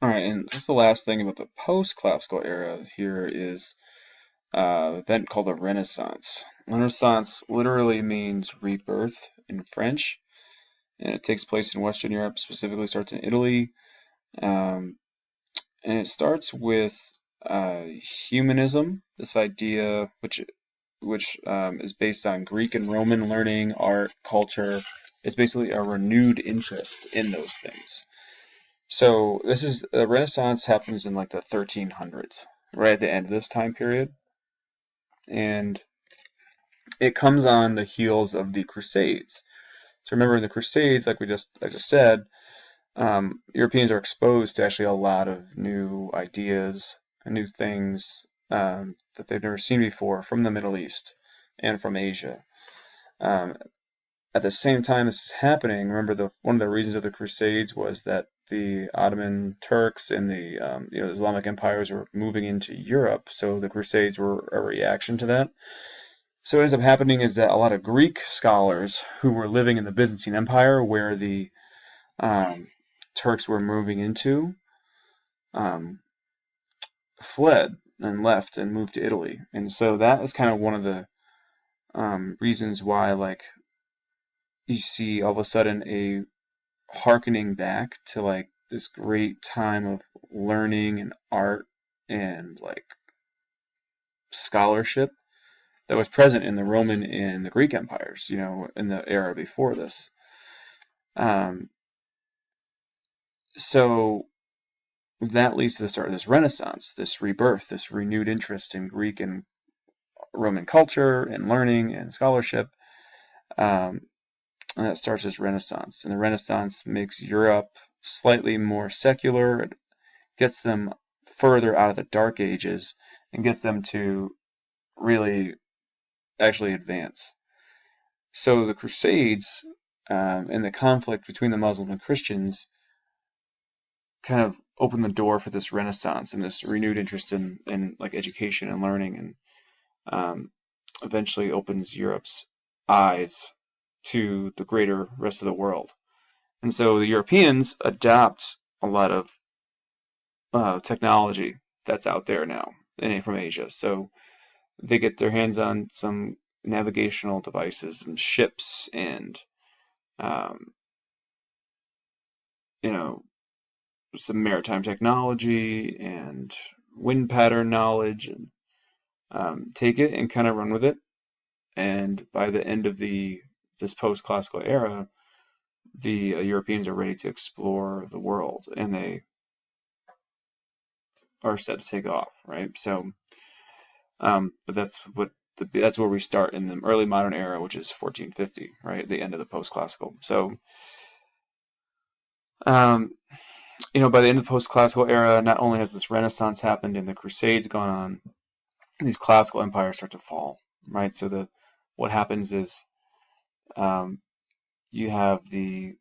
All right, and just the last thing about the post-classical era here is an event called the Renaissance. Renaissance literally means rebirth in French, and it takes place in Western Europe, specifically starts in Italy. Um, and it starts with humanism, this idea which is based on Greek and Roman learning, art, culture. It's basically a renewed interest in those things. So this is the Renaissance happens in like the 1300s, right at the end of this time period, and it comes on the heels of the Crusades. So remember, in the Crusades, like I just said, Europeans are exposed to actually a lot of new ideas and new things that they've never seen before from the Middle East and from Asia. Um, at the same time this is happening, remember one of the reasons of the Crusades was that the Ottoman Turks and the Islamic empires were moving into Europe, so the Crusades were a reaction to that. So what ends up happening is that a lot of Greek scholars who were living in the Byzantine Empire, where the um, Turks were moving into, um, fled and left and moved to Italy, and so that is kind of one of the reasons why, like, you see all of a sudden a harkening back to like this great time of learning and art and like scholarship that was present in the Roman and the Greek empires, in the era before this. Um, so that leads to the start of this Renaissance, this rebirth, this renewed interest in Greek and Roman culture and learning and scholarship. Um, and that starts this Renaissance. And the Renaissance makes Europe slightly more secular. It gets them further out of the Dark Ages and gets them to really actually advance. So the Crusades and the conflict between the Muslims and Christians kind of opened the door for this Renaissance and this renewed interest in like education and learning, and eventually opens Europe's eyes to the greater rest of the world. And so the Europeans adopt a lot of technology that's out there now from Asia. So they get their hands on some navigational devices and ships and um, you know some maritime technology and wind pattern knowledge, and take it and kind of run with it. And by the end of this post-classical era, the Europeans are ready to explore the world, and they are set to take off, right? So, but that's where we start in the early modern era, which is 1450, right? The end of the post-classical. So, um, by the end of the post-classical era, not only has this Renaissance happened and the Crusades gone on, these classical empires start to fall, right? So what happens is um, you have the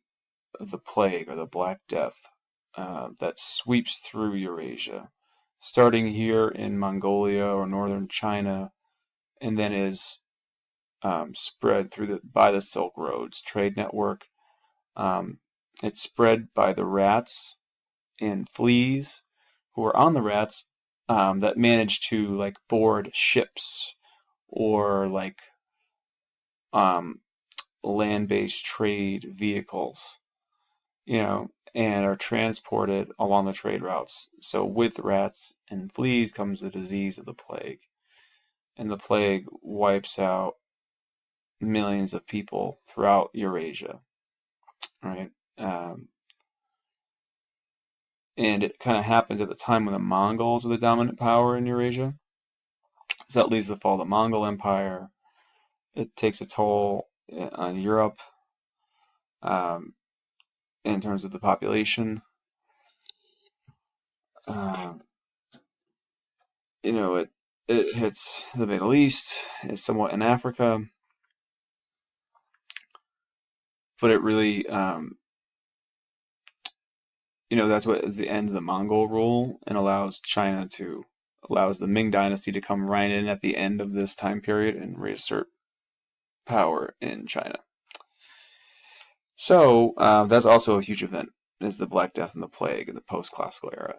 plague or the Black Death that sweeps through Eurasia, starting here in Mongolia or northern China, and then is spread by the Silk Roads trade network. Um, it's spread by the rats and fleas who are on the rats that manage to like board ships or like um, land-based trade vehicles, and are transported along the trade routes. So with rats and fleas comes the disease of the plague, and the plague wipes out millions of people throughout Eurasia, right? Um, and it kind of happens at the time when the Mongols are the dominant power in Eurasia. So that leads to the fall of the Mongol Empire. It takes a toll on Europe um, in terms of the population. Um, it hits the Middle East, it's somewhat in Africa, but it really, that's what is the end of the Mongol rule, and allows the Ming Dynasty to come right in at the end of this time period and reassert power in China. So that's also a huge event is the Black Death and the Plague in the post-classical era.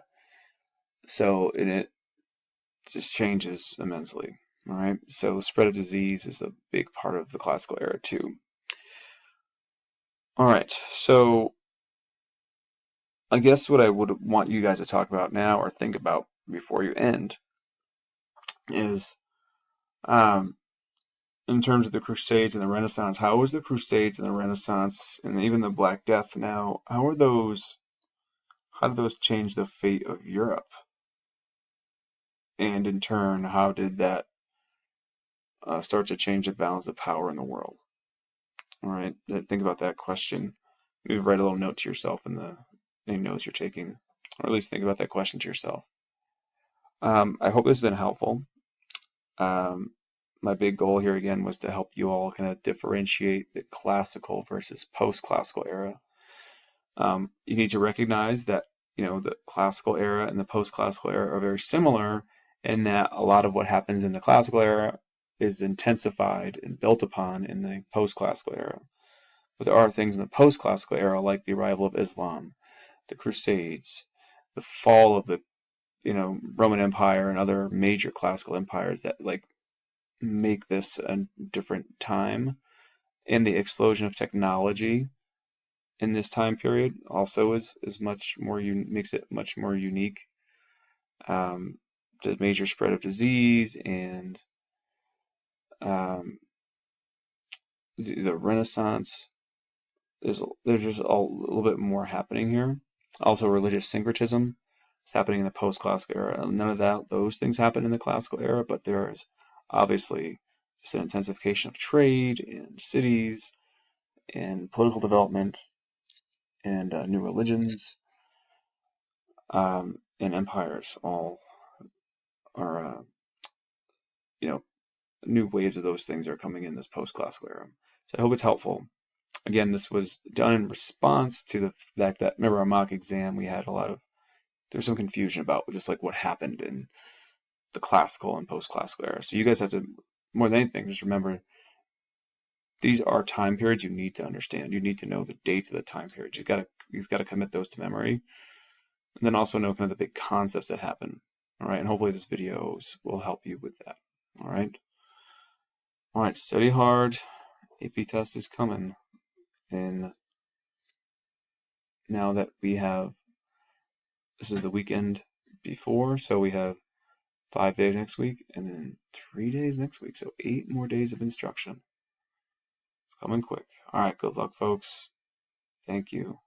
So it just changes immensely. All right, so spread of disease is a big part of the classical era too. All right, so I guess what I would want you guys to talk about now or think about before you end is in terms of the Crusades and the Renaissance, how was the Crusades and the Renaissance and even the Black Death now, how did those change the fate of Europe? And in turn, how did that start to change the balance of power in the world? All right, think about that question. Maybe write a little note to yourself in any notes you're taking, or at least think about that question to yourself. I hope this has been helpful. My big goal here again was to help you all kind of differentiate the classical versus post-classical era. You need to recognize that the classical era and the post-classical era are very similar in that a lot of what happens in the classical era is intensified and built upon in the post-classical era. But there are things in the post-classical era like the arrival of Islam, the Crusades, the fall of the Roman Empire and other major classical empires that make this a different time, and the explosion of technology in this time period also is much more makes it much more unique. The major spread of disease and the Renaissance. There's just a little bit more happening here. Also, religious syncretism is happening in the post-classical era. None of those things happen in the classical era, but there is obviously just an intensification of trade and cities and political development and new religions and empires. All are new waves of those things are coming in this post-classical era. So I hope it's helpful. Again, this was done in response to the fact that, remember our mock exam, we had there's some confusion about just like what happened in the classical and post-classical era. So you guys have to, more than anything, just remember these are time periods you need to understand. You need to know the dates of the time periods. You've got to commit those to memory. And then also know kind of the big concepts that happen. All right, and hopefully this videos will help you with that. All right. All right, study hard. AP test is coming. And now that this is the weekend before, so we have 5 days next week and then 3 days next week. So 8 more days of instruction. It's coming quick. All right, good luck, folks. Thank you.